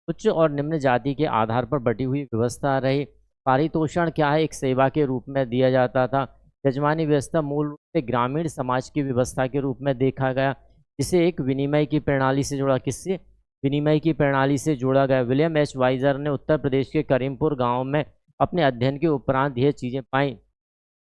उच्च और निम्न जाति के आधार पर बटी हुई व्यवस्था रही। पारितोषण क्या है, एक सेवा के रूप में दिया जाता था। जजमानी व्यवस्था मूल रूप से ग्रामीण समाज की व्यवस्था के रूप में देखा गया, जिसे एक विनिमय की प्रणाली से जोड़ा, किससे, विनिमय की प्रणाली से जोड़ा गया। विलियम एच वाइजर ने उत्तर प्रदेश के करीमपुर गांव में अपने अध्ययन के उपरांत यह चीज़ें पाई।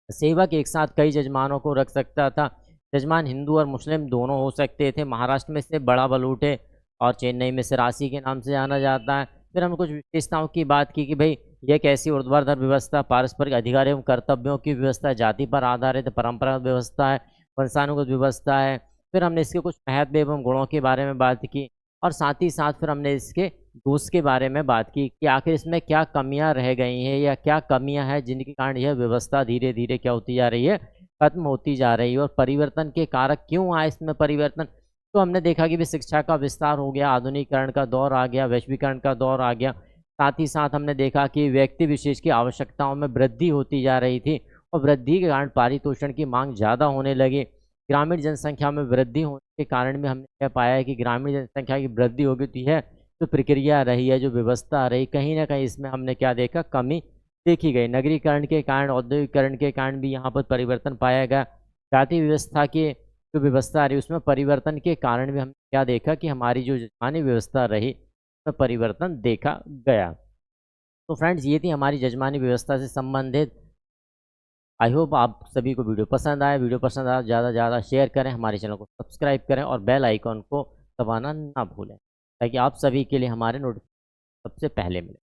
सेवक एक साथ कई जजमानों को रख सकता था, जजमान हिंदू और मुस्लिम दोनों हो सकते थे। महाराष्ट्र में से बड़ा बलूटे और चेन्नई में सिरासी के नाम से जाना जाता है। फिर हमने कुछ विशेषताओं की बात की कि भाई यह कैसी ऊर्ध्वाधर व्यवस्था, पारस्परिक अधिकार एवं कर्तव्यों की व्यवस्था, जाति पर आधारित परंपरागत व्यवस्था है, वंशानुगत व्यवस्था है। फिर हमने इसके कुछ महत्व एवं गुणों के बारे में बात की और साथ ही साथ फिर हमने इसके दोष के बारे में बात की कि आखिर इसमें क्या कमियां रह गई हैं या क्या कमियां हैं जिनके कारण यह व्यवस्था धीरे धीरे क्या होती जा रही है, खत्म होती जा रही है। और परिवर्तन के कारक क्यों आए इसमें परिवर्तन, तो हमने देखा कि भी शिक्षा का विस्तार हो गया, आधुनिकीकरण का दौर आ गया, वैश्वीकरण का दौर आ गया। साथ ही साथ हमने देखा कि व्यक्ति विशेष की आवश्यकताओं में वृद्धि होती जा रही थी और वृद्धि के कारण पारितोषण की मांग ज़्यादा होने लगी। ग्रामीण जनसंख्या में वृद्धि होने के कारण भी हमने क्या पाया है कि ग्रामीण जनसंख्या की वृद्धि हो गई है, जो प्रक्रिया रही है, जो व्यवस्था रही, कहीं ना कहीं इसमें हमने क्या देखा, कमी देखी गई। नगरीकरण के कारण, औद्योगिकरण के कारण भी यहाँ पर परिवर्तन पाया गया। जाति व्यवस्था की जो व्यवस्था रही उसमें परिवर्तन के कारण भी हमने क्या देखा कि हमारी जो जजमानी व्यवस्था रही उसमें परिवर्तन देखा गया। तो फ्रेंड्स ये थी हमारी जजमानी व्यवस्था से संबंधित। आई होप आप सभी को वीडियो पसंद आए। वीडियो पसंद आए ज़्यादा से ज़्यादा शेयर करें, हमारे चैनल को सब्सक्राइब करें और बेल आइकॉन को दबाना ना भूलें, ताकि आप सभी के लिए हमारे नोटिफिकेशन सबसे पहले मिले।